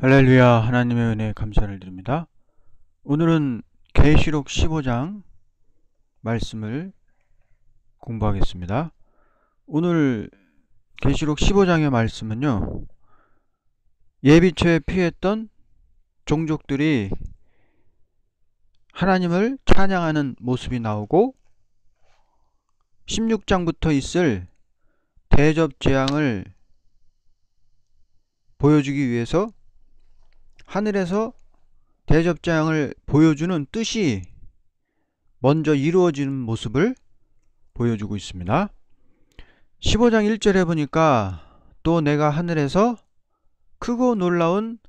할렐루야. 하나님의 은혜에 감사를 드립니다. 오늘은 계시록 15장 말씀을 공부하겠습니다. 오늘 계시록 15장의 말씀은요, 예비처에 피했던 종족들이 하나님을 찬양하는 모습이 나오고 16장부터 있을 대접 재앙을 보여주기 위해서 하늘에서 대접장을 보여주는 뜻이 먼저 이루어지는 모습을 보여주고 있습니다. 15장 1절에 보니까 또 내가 하늘에서 크고 놀라운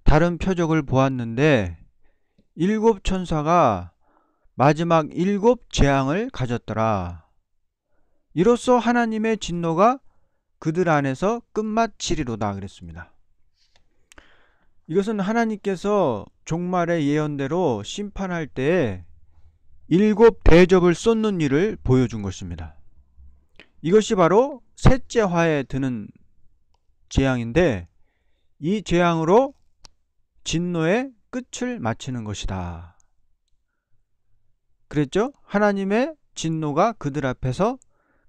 다른 표적을 보았는데 일곱 천사가 마지막 일곱 재앙을 가졌더라. 이로써 하나님의 진노가 그들 안에서 끝마치리로다 그랬습니다. 이것은 하나님께서 종말의 예언대로 심판할 때에 일곱 대접을 쏟는 일을 보여준 것입니다. 이것이 바로 셋째 화에 드는 재앙인데 이 재앙으로 진노의 끝을 마치는 것이다. 그랬죠? 하나님의 진노가 그들 앞에서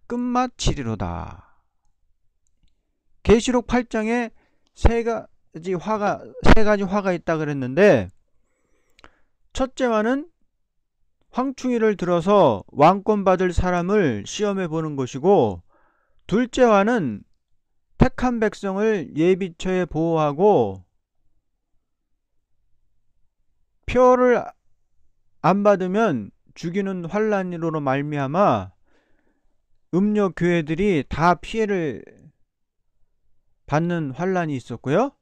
끝마치리로다. 계시록 8장에 세 가지 화가 있다 그랬는데, 첫째 화는 황충이를 들어서 왕권 받을 사람을 시험해 보는 것이고, 둘째 화는 택한 백성을 예비처에 보호하고 표를 안 받으면 죽이는 환난으로 말미암아 음료 교회들이 다 피해를 받는 환난이 있었고요.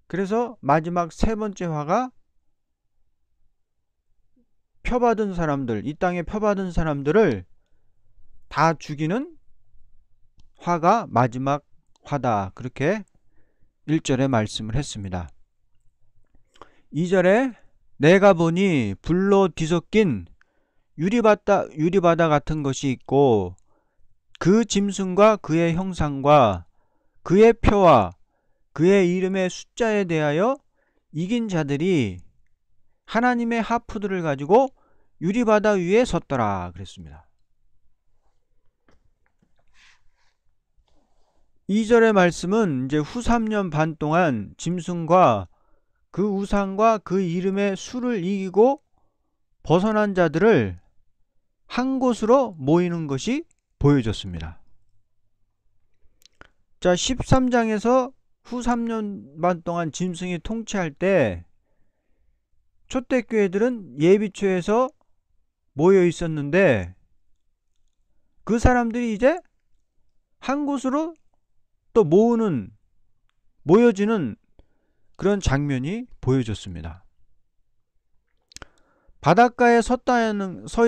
그래서 마지막 세 번째 화가 표받은 사람들, 이 땅에 표받은 사람들을 다 죽이는 화가 마지막 화다. 그렇게 1절에 말씀을 했습니다. 2절에 내가 보니 불로 뒤섞인 유리바다 같은 것이 있고 그 짐승과 그의 형상과 그의 표와 그의 이름의 숫자에 대하여 이긴 자들이 하나님의 하프들을 가지고 유리바다 위에 섰더라 그랬습니다. 2절의 말씀은 이제 후 3년 반 동안 짐승과 그 우상과 그 이름의 수를 이기고 벗어난 자들을 한 곳으로 모이는 것이 보여졌습니다. 자, 13장에서 후 3년 반 동안 짐승이 통치할 때 초대교회들은 예비처에서 모여 있었는데 그 사람들이 이제 한 곳으로 또 모여지는 그런 장면이 보여졌습니다. 바닷가에 서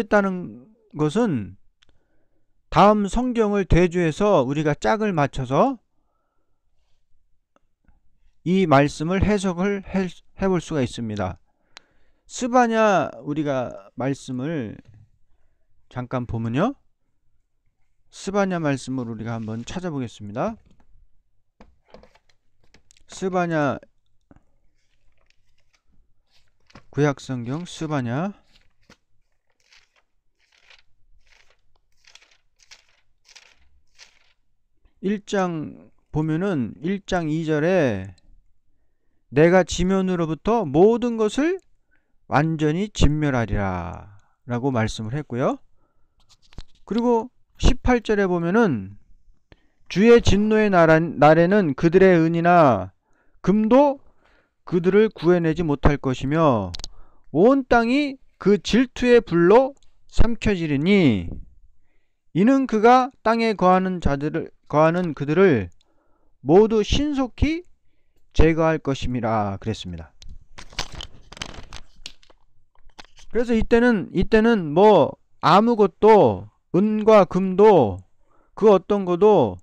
있다는 것은 다음 성경을 대조해서 우리가 짝을 맞춰서 이 말씀을 해석을 해볼 수가 있습니다. 스바냐 우리가 말씀을 잠깐 보면요, 스바냐 말씀을 우리가 한번 찾아보겠습니다. 스바냐 구약성경 스바냐 1장 보면은 1장 2절에 내가 지면으로부터 모든 것을 완전히 진멸하리라 라고 말씀을 했고요. 그리고 18절에 보면은 주의 진노의 날에는 그들의 은이나 금도 그들을 구해내지 못할 것이며 온 땅이 그 질투의 불로 삼켜지리니 이는 그가 땅에 거하는 그들을 모두 신속히 제거할 것임이라 그랬습니다. 그래서 이때는 뭐 아무것도 은과 금도 그 어떤 것도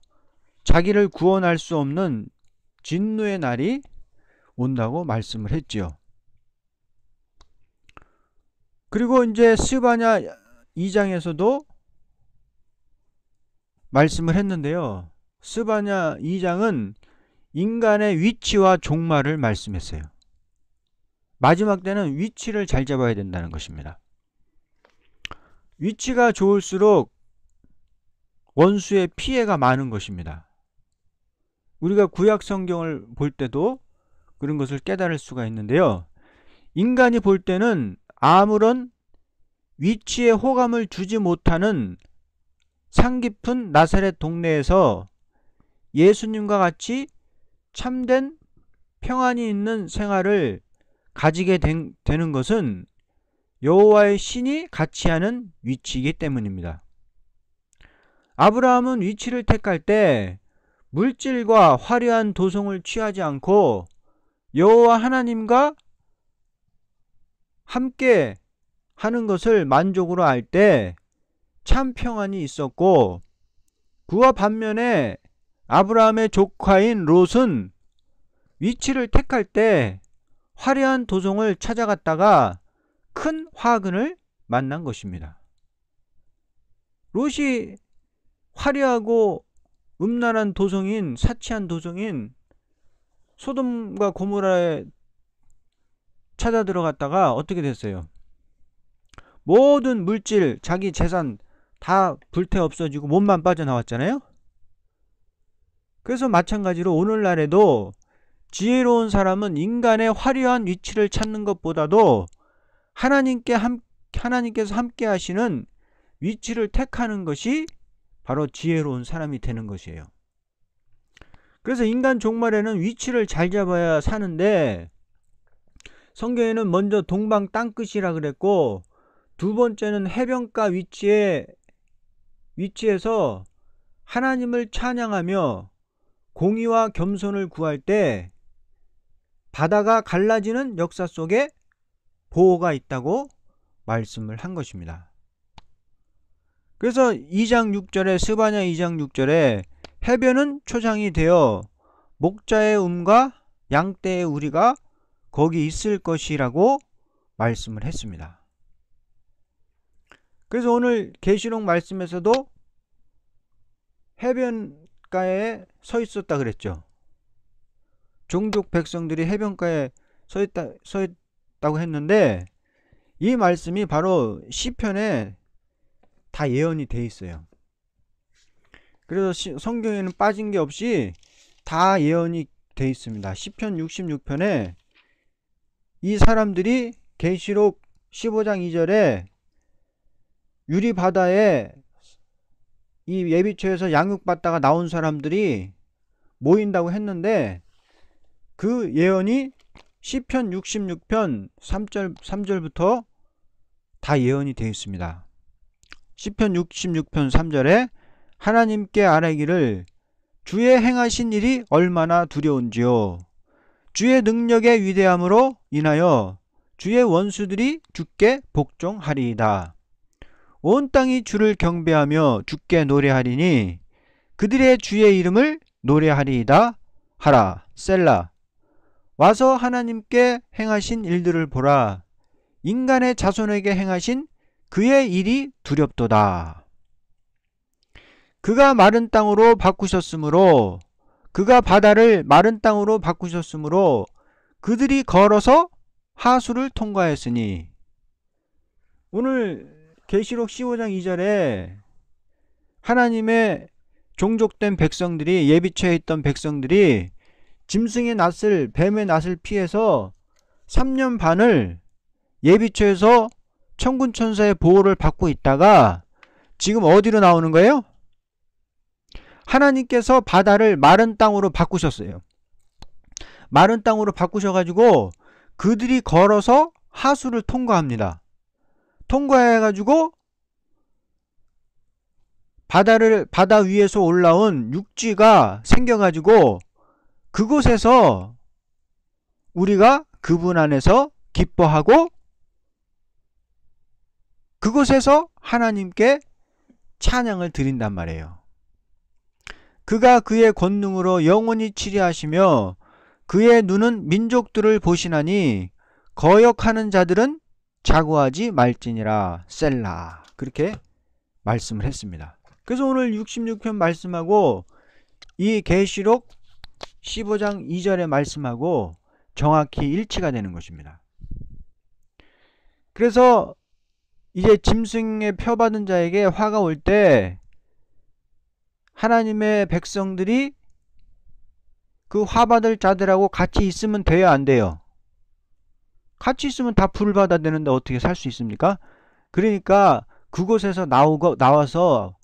자기를 구원할 수 없는 진노의 날이 온다고 말씀을 했지요. 그리고 이제 스바냐 2장에서도 말씀을 했는데요. 스바냐 2장은 인간의 위치와 종말을 말씀했어요. 마지막 때는 위치를 잘 잡아야 된다는 것입니다. 위치가 좋을수록 원수의 피해가 많은 것입니다. 우리가 구약 성경을 볼 때도 그런 것을 깨달을 수가 있는데요. 인간이 볼 때는 아무런 위치에 호감을 주지 못하는 상깊은 나사렛 동네에서 예수님과 같이 참된 평안이 있는 생활을 가지게 되는 것은 여호와의 신이 같이 하는 위치이기 때문입니다. 아브라함은 위치를 택할 때 물질과 화려한 도성을 취하지 않고 여호와 하나님과 함께 하는 것을 만족으로 알 때 참 평안이 있었고, 그와 반면에 아브라함의 조카인 롯은 위치를 택할 때 화려한 도성을 찾아갔다가 큰 화근을 만난 것입니다. 롯이 화려하고 음란한 도성인, 사치한 도성인 소돔과 고모라에 찾아 들어갔다가 어떻게 됐어요? 모든 물질, 자기 재산 다 불태 없어지고 몸만 빠져나왔잖아요. 그래서 마찬가지로 오늘날에도 지혜로운 사람은 인간의 화려한 위치를 찾는 것보다도 하나님께서 함께 하시는 위치를 택하는 것이 바로 지혜로운 사람이 되는 것이에요. 그래서 인간 종말에는 위치를 잘 잡아야 사는데, 성경에는 먼저 동방 땅끝이라 그랬고, 두 번째는 해변가 위치에서 하나님을 찬양하며 공의와 겸손을 구할 때 바다가 갈라지는 역사 속에 보호가 있다고 말씀을 한 것입니다. 그래서 2장 6절에 스바냐 2장 6절에 해변은 초장이 되어 목자의 음과 양떼의 우리가 거기 있을 것이라고 말씀을 했습니다. 그래서 오늘 계시록 말씀에서도 해변가에 서 있었다 그랬죠. 종족 백성들이 해변가에 서 있다고 했는데, 이 말씀이 바로 시편에 다 예언이 돼 있어요. 그래서 성경에는 빠진 게 없이 다 예언이 돼 있습니다. 시편 66편에 이 사람들이 계시록 15장 2절에 유리 바다에 이 예비처에서 양육받다가 나온 사람들이 모인다고 했는데, 그 예언이 시편 66편 3절부터 다 예언이 되어 있습니다. 시편 66편 3절에 하나님께 아뢰기를 주의 행하신 일이 얼마나 두려운지요. 주의 능력의 위대함으로 인하여 주의 원수들이 주께 복종하리이다. 온 땅이 주를 경배하며 주께 노래하리니 그들의 주의 이름을 노래하리이다 하라. 셀라. 와서 하나님께 행하신 일들을 보라. 인간의 자손에게 행하신 그의 일이 두렵도다. 그가 마른 땅으로 바꾸셨으므로, 그가 바다를 마른 땅으로 바꾸셨으므로 그들이 걸어서 하수를 통과했으니. 오늘 계시록 15장 2절에 하나님의 종족된 백성들이, 예비처에 있던 백성들이 짐승의 낯을, 뱀의 낯을 피해서 3년 반을 예비처에서 천군천사의 보호를 받고 있다가 지금 어디로 나오는 거예요? 하나님께서 바다를 마른 땅으로 바꾸셨어요. 마른 땅으로 바꾸셔가지고 그들이 걸어서 하수를 통과합니다. 통과해가지고 바다 위에서 올라온 육지가 생겨가지고 그곳에서 우리가 그분 안에서 기뻐하고 그곳에서 하나님께 찬양을 드린단 말이에요. 그가 그의 권능으로 영원히 치리하시며 그의 눈은 민족들을 보시나니 거역하는 자들은 자고하지 말지니라. 셀라. 그렇게 말씀을 했습니다. 그래서 오늘 66편 말씀하고 이 계시록 15장 2절의 말씀하고 정확히 일치가 되는 것입니다. 그래서 이제 짐승의 표 받은 자에게 화가 올 때 하나님의 백성들이 그 화 받을 자들하고 같이 있으면 돼요, 안 돼요? 같이 있으면 다 불 받아야 되는데 어떻게 살 수 있습니까? 그러니까 그곳에서 나와서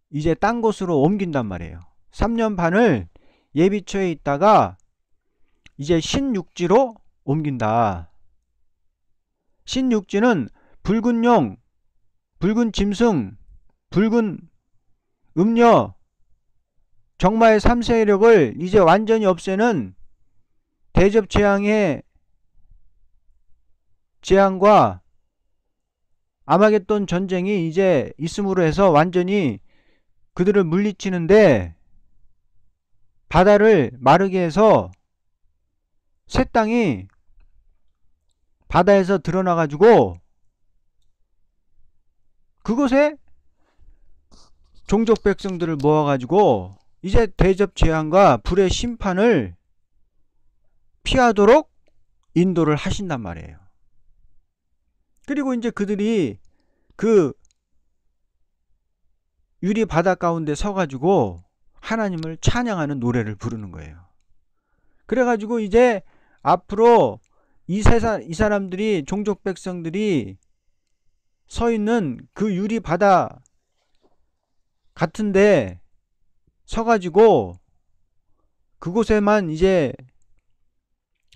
이제 딴 곳으로 옮긴단 말이에요. 3년 반을 예비처에 있다가 이제 신육지로 옮긴다. 신육지는 붉은 용, 붉은 짐승, 붉은 음녀, 정마의 3세력을 이제 완전히 없애는 대접 재앙의 재앙과 아마겟돈 전쟁이 이제 있음으로 해서 완전히 그들을 물리치는데 바다를 마르게 해서 새 땅이 바다에서 드러나가지고 그곳에 종족 백성들을 모아가지고 이제 대접 재앙과 불의 심판을 피하도록 인도를 하신단 말이에요. 그리고 이제 그들이 그 유리 바다 가운데 서가지고 하나님을 찬양하는 노래를 부르는 거예요. 그래가지고 이제 앞으로 이 사람들이 종족 백성들이 서 있는 그 유리 바다 같은데 서가지고 그곳에만 이제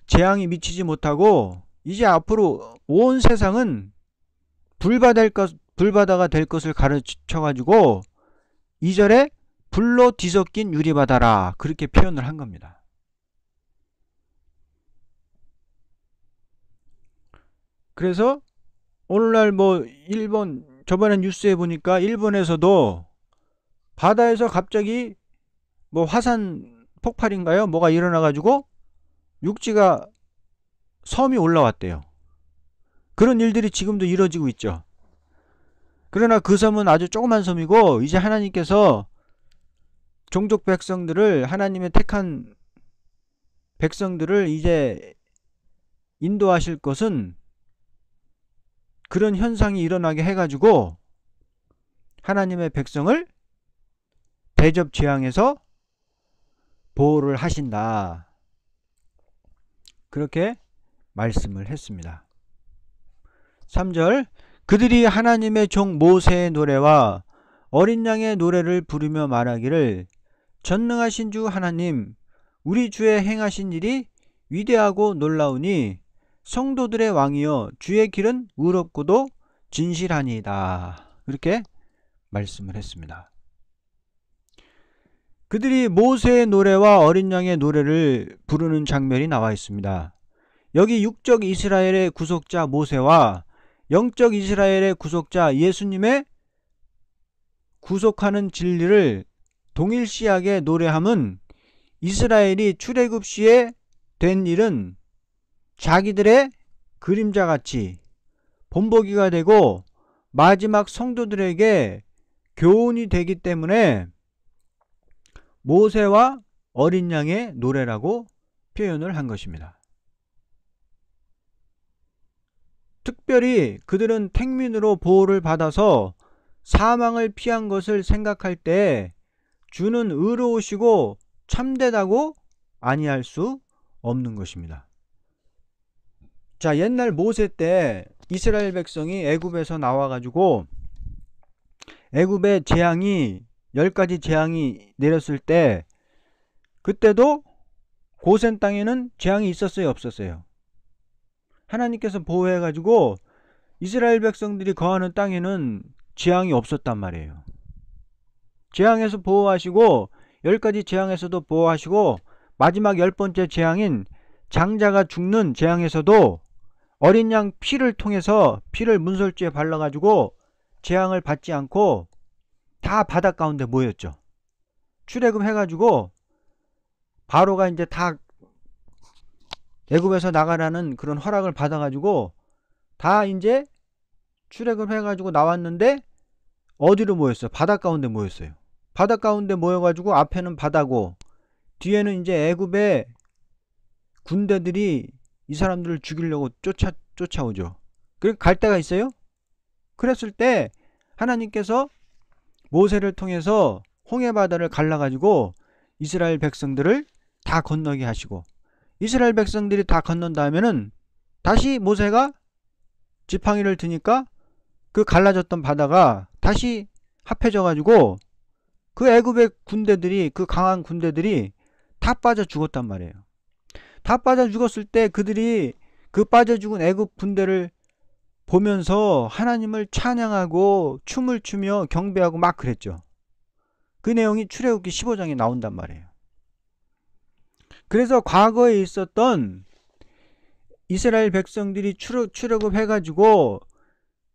재앙이 미치지 못하고 이제 앞으로 온 세상은 불바다가 될 것을 가르쳐가지고 2절에 불로 뒤섞인 유리바다라 그렇게 표현을 한 겁니다. 그래서 오늘날 일본 저번에 뉴스에 보니까 일본에서도 바다에서 갑자기 화산 폭발인가요? 뭐가 일어나가지고 육지가 섬이 올라왔대요. 그런 일들이 지금도 이루어지고 있죠. 그러나 그 섬은 아주 조그만 섬이고 이제 하나님께서 종족 백성들을 하나님의 택한 백성들을 이제 인도하실 것은 그런 현상이 일어나게 해가지고 하나님의 백성을 대접 재앙에서 보호를 하신다. 그렇게 말씀을 했습니다. 3절 그들이 하나님의 종 모세의 노래와 어린 양의 노래를 부르며 말하기를 전능하신 주 하나님 우리 주의 행하신 일이 위대하고 놀라우니 성도들의 왕이여 주의 길은 의롭고도 진실하니이다. 이렇게 말씀을 했습니다. 그들이 모세의 노래와 어린 양의 노래를 부르는 장면이 나와 있습니다. 여기 육적 이스라엘의 구속자 모세와 영적 이스라엘의 구속자 예수님의 구속하는 진리를 동일시하게 노래함은 이스라엘이 출애굽 시에 된 일은 자기들의 그림자같이 본보기가 되고 마지막 성도들에게 교훈이 되기 때문에 모세와 어린 양의 노래라고 표현을 한 것입니다. 특별히 그들은 택민으로 보호를 받아서 사망을 피한 것을 생각할 때 주는 의로우시고 참되다고 아니할 수 없는 것입니다. 자, 옛날 모세 때 이스라엘 백성이 애굽에서 나와가지고 애굽의 재앙이 10가지 재앙이 내렸을 때 그때도 고센 땅에는 재앙이 있었어요, 없었어요? 하나님께서 보호해가지고 이스라엘 백성들이 거하는 땅에는 재앙이 없었단 말이에요. 재앙에서 보호하시고 10가지 재앙에서도 보호하시고 마지막 10번째 재앙인 장자가 죽는 재앙에서도 어린 양 피를 통해서 피를 문설주에 발라가지고 재앙을 받지 않고 다 바다 가운데 모였죠. 출애굽 해가지고 바로가 이제 다 애굽에서 나가라는 그런 허락을 받아가지고 다 이제 출애굽 해가지고 나왔는데 어디로 모였어요? 바다 가운데 모였어요. 바다 가운데 모여가지고 앞에는 바다고 뒤에는 이제 애굽의 군대들이 이 사람들을 죽이려고 쫓아오죠. 그리고 갈 데가 있어요? 그랬을 때 하나님께서 모세를 통해서 홍해바다를 갈라가지고 이스라엘 백성들을 다 건너게 하시고, 이스라엘 백성들이 다 건넌 다음에는 다시 모세가 지팡이를 드니까 그 갈라졌던 바다가 다시 합해져 가지고 그 애굽의 군대들이, 그 강한 군대들이 다 빠져 죽었단 말이에요. 다 빠져 죽었을 때 그들이 그 빠져 죽은 애굽 군대를 보면서 하나님을 찬양하고 춤을 추며 경배하고 막 그랬죠. 그 내용이 출애굽기 15장에 나온단 말이에요. 그래서 과거에 있었던 이스라엘 백성들이 출애굽해가지고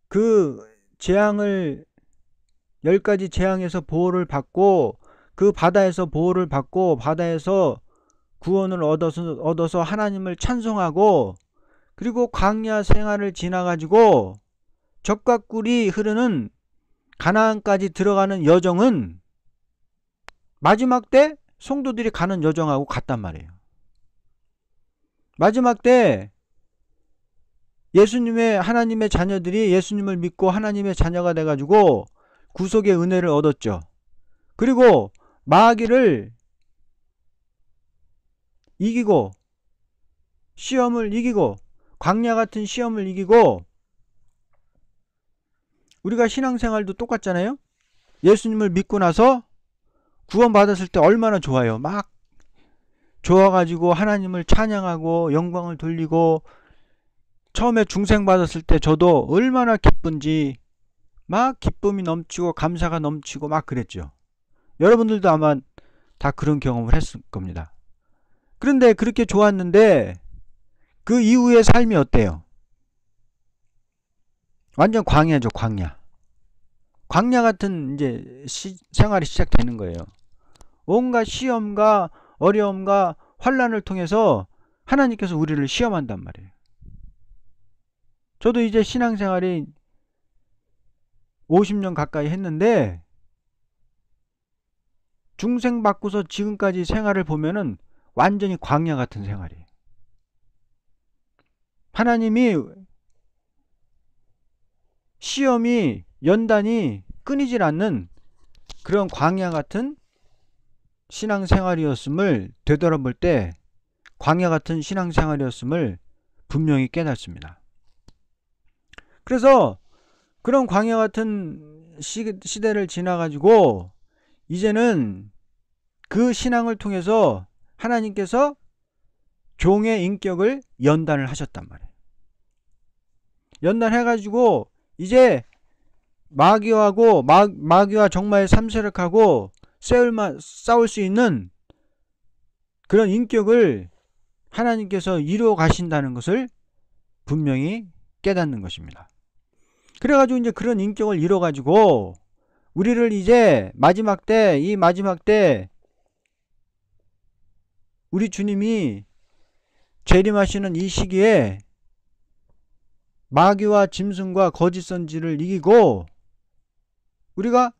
그 재앙을 10가지 재앙에서 보호를 받고, 그 바다에서 보호를 받고 바다에서 구원을 얻어서 하나님을 찬송하고, 그리고 광야 생활을 지나가지고 젖과 꿀이 흐르는 가나안까지 들어가는 여정은 마지막 때 성도들이 가는 여정하고 같단 말이에요. 마지막 때 하나님의 자녀들이 예수님을 믿고 하나님의 자녀가 돼가지고 구속의 은혜를 얻었죠. 그리고 마귀를 이기고, 시험을 이기고, 광야 같은 시험을 이기고, 우리가 신앙생활도 똑같잖아요. 예수님을 믿고 나서 구원받았을 때 얼마나 좋아요. 막 좋아가지고 하나님을 찬양하고 영광을 돌리고, 처음에 중생 받았을 때 저도 얼마나 기쁜지 막 기쁨이 넘치고 감사가 넘치고 막 그랬죠. 여러분들도 아마 다 그런 경험을 했을 겁니다. 그런데 그렇게 좋았는데 그 이후의 삶이 어때요? 완전 광야죠, 광야. 광야 같은 이제 생활이 시작되는 거예요. 온갖 시험과 어려움과 환난을 통해서 하나님께서 우리를 시험한단 말이에요. 저도 이제 신앙생활이 50년 가까이 했는데 중생 받고서 지금까지 생활을 보면은 완전히 광야 같은 생활이에요. 하나님이 시험이 연단이 끊이질 않는 그런 광야 같은 신앙생활이었음을 되돌아볼 때 광야 같은 신앙생활이었음을 분명히 깨닫습니다. 그래서 그런 광야 같은 시대를 지나가지고 이제는 그 신앙을 통해서 하나님께서 종의 인격을 연단을 하셨단 말이에요. 연단해가지고 이제 마귀와 정말 삼세력하고 싸울 수 있는 그런 인격을 하나님께서 이루어 가신다는 것을 분명히 깨닫는 것입니다. 그래가지고 이제 그런 인격을 이뤄가지고 우리를 이제 마지막 때 우리 주님이 재림하시는 이 시기에 마귀와 짐승과 거짓 선지를 이기고 우리가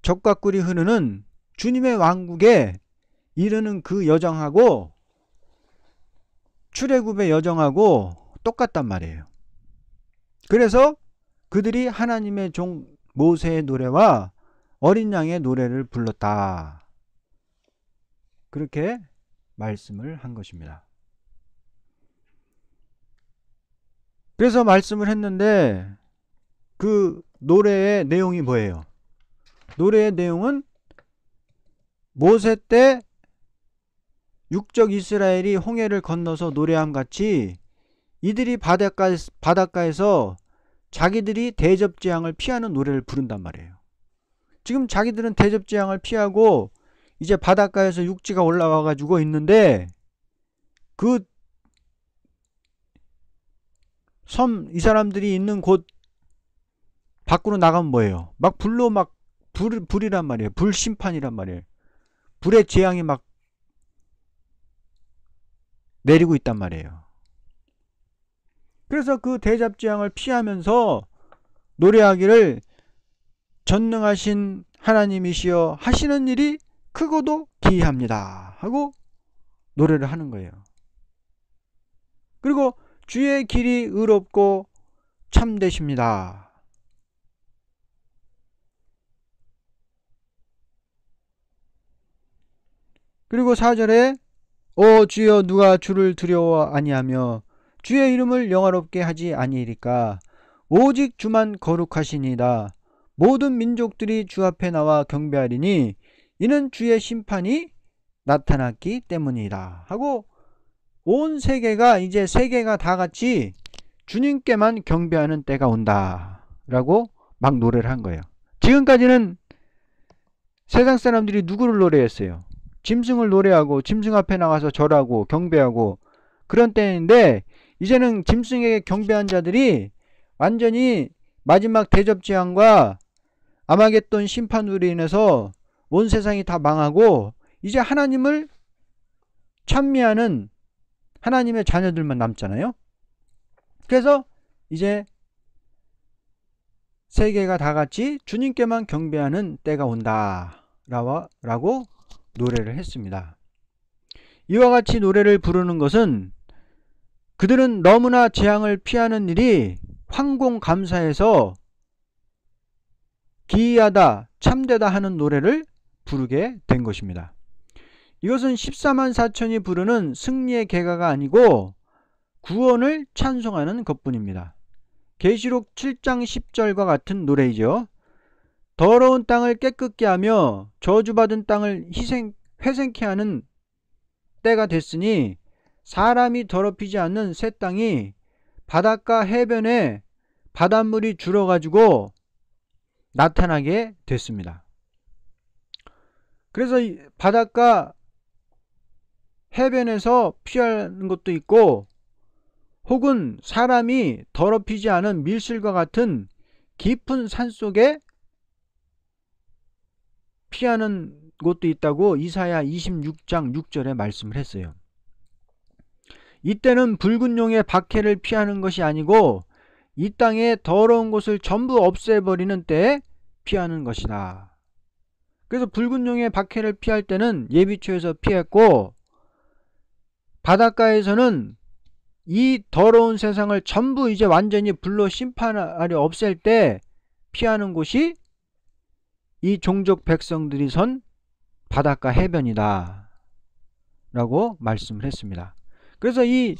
젖과 꿀이 흐르는 주님의 왕국에 이르는 그 여정하고 출애굽의 여정하고 똑같단 말이에요. 그래서 그들이 하나님의 종 모세의 노래와 어린 양의 노래를 불렀다. 그렇게 말씀을 한 것입니다. 그래서 말씀을 했는데 그 노래의 내용이 뭐예요? 노래의 내용은 모세 때 육적 이스라엘이 홍해를 건너서 노래함 같이 이들이 바닷가에서 자기들이 대접재앙을 피하는 노래를 부른단 말이에요. 지금 자기들은 대접재앙을 피하고 이제 바닷가에서 육지가 올라와 가지고 있는데 그 이 사람들이 있는 곳 밖으로 나가면 뭐예요? 막 불로 막 불이란 말이에요. 불심판이란 말이에요. 불의 재앙이 막 내리고 있단 말이에요. 그래서 그 대접재앙을 피하면서 노래하기를 전능하신 하나님이시여 하시는 일이 크고도 기이합니다 하고 노래를 하는 거예요. 그리고 주의 길이 의롭고 참되십니다. 그리고 4절에 오 주여 누가 주를 두려워 아니하며 주의 이름을 영화롭게 하지 아니이리까 오직 주만 거룩하시니이다. 모든 민족들이 주 앞에 나와 경배하리니 이는 주의 심판이 나타났기 때문이다 하고 온 세계가 이제 세계가 다 같이 주님께만 경배하는 때가 온다 라고 막 노래를 한 거예요. 지금까지는 세상 사람들이 누구를 노래했어요? 짐승을 노래하고 짐승 앞에 나가서 절하고 경배하고 그런 때인데 이제는 짐승에게 경배한 자들이 완전히 마지막 대접재앙과 아마겟돈 심판으로 인해서 온 세상이 다 망하고 이제 하나님을 찬미하는 하나님의 자녀들만 남잖아요. 그래서 이제 세계가 다 같이 주님께만 경배하는 때가 온다 라고 노래를 했습니다. 이와 같이 노래를 부르는 것은 그들은 너무나 재앙을 피하는 일이 황공감사해서 기이하다 참되다 하는 노래를 부르게 된 것입니다. 이것은 14만 4천이 부르는 승리의 개가가 아니고 구원을 찬송하는 것뿐입니다. 계시록 7장 10절과 같은 노래이죠. 더러운 땅을 깨끗게 하며 저주받은 땅을 회생케 하는 때가 됐으니 사람이 더럽히지 않는 새 땅이 바닷가 해변에 바닷물이 줄어가지고 나타나게 됐습니다. 그래서 바닷가 해변에서 피하는 것도 있고 혹은 사람이 더럽히지 않은 밀실과 같은 깊은 산속에 피하는 곳도 있다고 이사야 26장 6절에 말씀을 했어요. 이때는 붉은 용의 박해를 피하는 것이 아니고 이 땅의 더러운 곳을 전부 없애버리는 때에 피하는 것이다. 그래서 붉은 용의 박해를 피할 때는 예비초에서 피했고 바닷가에서는 이 더러운 세상을 전부 이제 완전히 불로 심판하려 없앨 때 피하는 곳이 이 종족 백성들이 선 바닷가 해변이다 라고 말씀을 했습니다. 그래서 이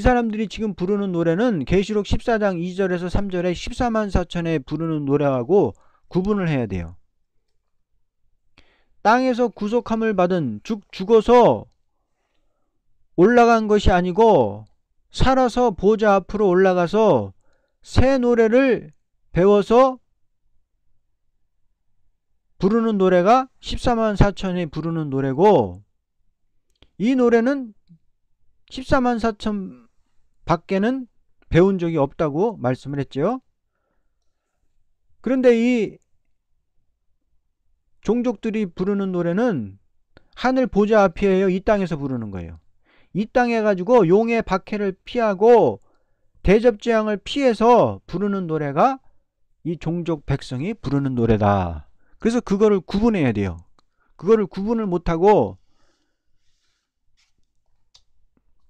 사람들이 지금 부르는 노래는 계시록 14장 2절에서 3절에 14만 4천에 부르는 노래하고 구분을 해야 돼요. 땅에서 구속함을 받은 죽어서 올라간 것이 아니고 살아서 보좌 앞으로 올라가서 새 노래를 배워서 부르는 노래가 14만 4천이 부르는 노래고 이 노래는 14만 4천 밖에는 배운 적이 없다고 말씀을 했죠. 그런데 이 종족들이 부르는 노래는 하늘 보좌 앞이에요. 이 땅에서 부르는 거예요. 이 땅에 가지고 용의 박해를 피하고 대접재앙을 피해서 부르는 노래가 이 종족 백성이 부르는 노래다. 그래서 그거를 구분해야 돼요. 그거를 구분을 못하고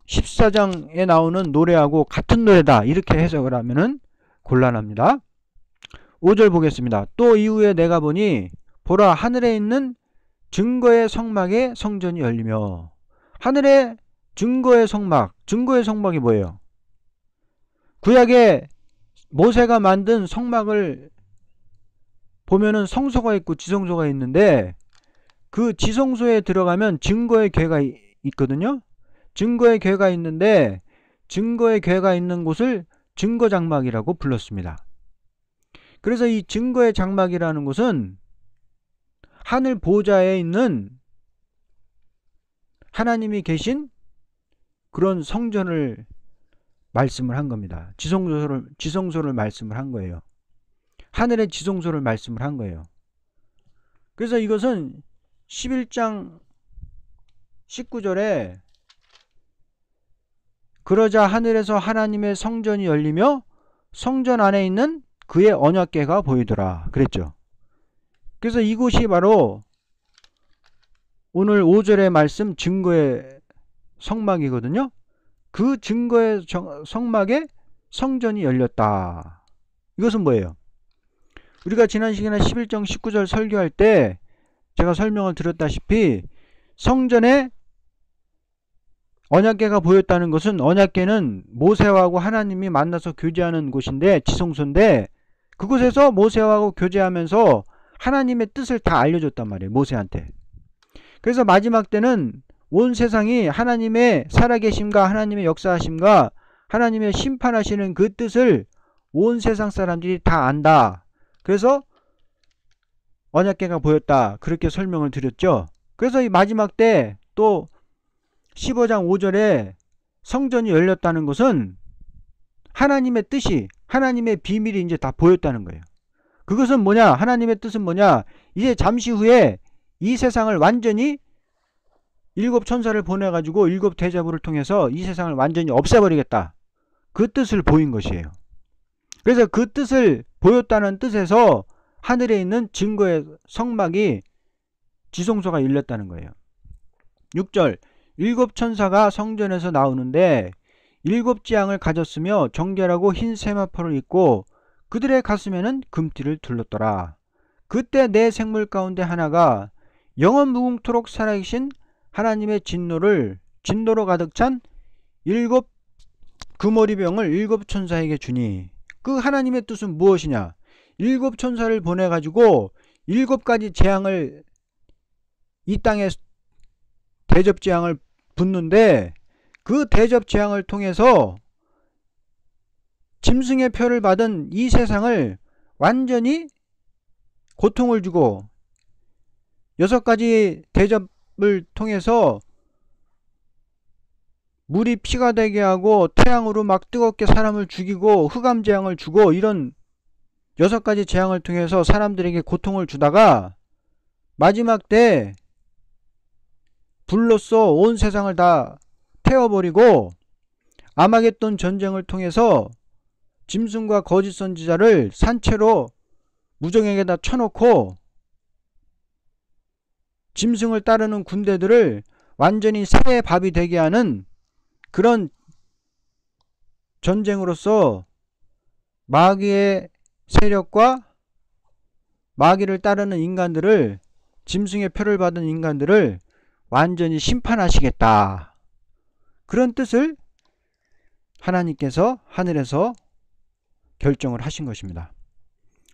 14장에 나오는 노래하고 같은 노래다 이렇게 해석을 하면은 곤란합니다. 5절 보겠습니다. 또 이후에 내가 보니 보라 하늘에 있는 증거의 성막에 성전이 열리며 하늘에 증거의 성막이 뭐예요? 구약에 모세가 만든 성막을 보면은 성소가 있고 지성소가 있는데 그 지성소에 들어가면 증거의 궤가 있거든요. 증거의 궤가 있는데 증거의 궤가 있는 곳을 증거장막이라고 불렀습니다. 그래서 이 증거의 장막이라는 곳은 하늘 보좌에 있는 하나님이 계신 그런 성전을 말씀을 한 겁니다. 지성소를 말씀을 한 거예요. 하늘의 지성소를 말씀을 한 거예요. 그래서 이것은 11장 19절에 그러자 하늘에서 하나님의 성전이 열리며 성전 안에 있는 그의 언약궤가 보이더라 그랬죠. 그래서 이곳이 바로 오늘 5절의 말씀 증거의 성막이거든요. 그 증거의 성막에 성전이 열렸다. 이것은 뭐예요? 우리가 지난 시간에 11장 19절 설교할 때 제가 설명을 드렸다시피 성전에 언약궤가 보였다는 것은, 언약궤는 모세하고 하나님이 만나서 교제하는 곳인데, 지성소인데, 그곳에서 모세하고 교제하면서 하나님의 뜻을 다 알려줬단 말이에요, 모세한테. 그래서 마지막 때는 온 세상이 하나님의 살아계심과 하나님의 역사하심과 하나님의 심판하시는 그 뜻을 온 세상 사람들이 다 안다. 그래서 언약궤가 보였다, 그렇게 설명을 드렸죠. 그래서 이 마지막 때 또 15장 5절에 성전이 열렸다는 것은 하나님의 뜻이, 하나님의 비밀이 이제 다 보였다는 거예요. 그것은 뭐냐? 하나님의 뜻은 뭐냐? 이제 잠시 후에 이 세상을 완전히 7천사를 보내가지고 7대접을 통해서 이 세상을 완전히 없애버리겠다. 그 뜻을 보인 것이에요. 그래서 그 뜻을 보였다는 뜻에서 하늘에 있는 증거의 성막이, 지성소가 열렸다는 거예요. 6절, 7천사가 성전에서 나오는데 7지향을 가졌으며 정결하고 흰 세마포를 입고 그들의 가슴에는 금띠를 둘렀더라. 그때 네 생물 가운데 하나가 영원 무궁토록 살아계신 하나님의 진노로 가득 찬 7 금오리병을 7천사에게 주니, 그 하나님의 뜻은 무엇이냐? 7천사를 보내가지고 7가지 재앙을, 이 땅에 대접재앙을 붓는데, 그 대접재앙을 통해서 짐승의 표를 받은 이 세상을 완전히 고통을 주고, 6가지 대접을 통해서 물이 피가 되게 하고 태양으로 막 뜨겁게 사람을 죽이고 흑암재앙을 주고, 이런 6가지 재앙을 통해서 사람들에게 고통을 주다가 마지막 때 불로써 온 세상을 다 태워버리고 아마겟돈 전쟁을 통해서 짐승과 거짓 선지자를 산채로 무정에게다 쳐놓고 짐승을 따르는 군대들을 완전히 새의 밥이 되게 하는 그런 전쟁으로서 마귀의 세력과 마귀를 따르는 인간들을, 짐승의 표를 받은 인간들을 완전히 심판하시겠다. 그런 뜻을 하나님께서 하늘에서 결정을 하신 것입니다.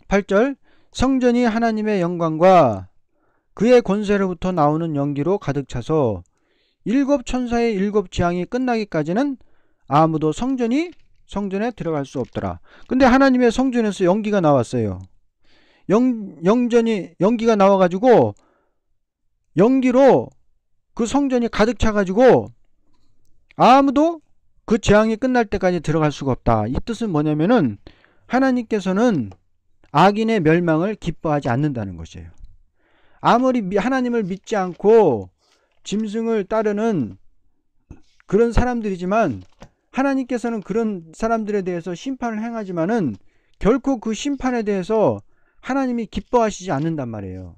8절, 성전이 하나님의 영광과 그의 권세로부터 나오는 연기로 가득 차서 7천사의 7지향이 끝나기까지는 아무도 성전에 들어갈 수 없더라. 근데 하나님의 성전에서 연기가 나왔어요. 연기가 나와가지고 연기로 그 성전이 가득 차가지고 아무도 그 재앙이 끝날 때까지 들어갈 수가 없다. 이 뜻은 뭐냐면은 하나님께서는 악인의 멸망을 기뻐하지 않는다는 것이에요. 아무리 하나님을 믿지 않고 짐승을 따르는 그런 사람들이지만 하나님께서는 그런 사람들에 대해서 심판을 행하지만은 결코 그 심판에 대해서 하나님이 기뻐하시지 않는단 말이에요.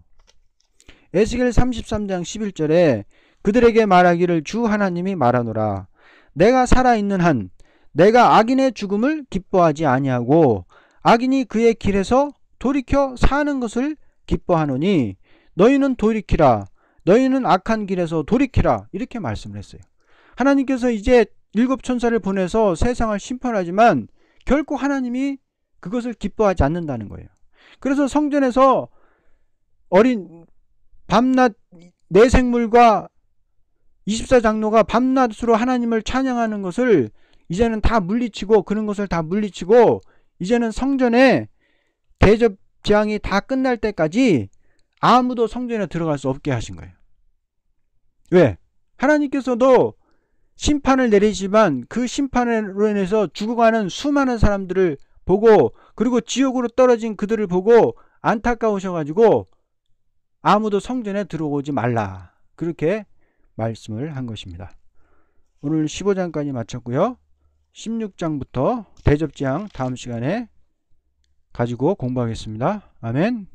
에스겔 33장 11절에 그들에게 말하기를 주 하나님이 말하노라. 내가 살아있는 한 내가 악인의 죽음을 기뻐하지 아니하고 악인이 그의 길에서 돌이켜 사는 것을 기뻐하노니 너희는 돌이키라. 너희는 악한 길에서 돌이키라. 이렇게 말씀을 했어요. 하나님께서 이제 7천사를 보내서 세상을 심판하지만 결코 하나님이 그것을 기뻐하지 않는다는 거예요. 그래서 성전에서 밤낮 네 생물과 24장로가 밤낮으로 하나님을 찬양하는 것을 이제는 다 물리치고, 그런 것을 다 물리치고 이제는 성전에 대접 재앙이 다 끝날 때까지 아무도 성전에 들어갈 수 없게 하신 거예요. 왜? 하나님께서도 심판을 내리지만 그 심판으로 인해서 죽어가는 수많은 사람들을 보고, 그리고 지옥으로 떨어진 그들을 보고 안타까우셔가지고 아무도 성전에 들어오지 말라, 그렇게 말씀을 한 것입니다. 오늘 15장까지 마쳤고요. 16장부터 대접재앙 다음 시간에 가지고 공부하겠습니다. 아멘.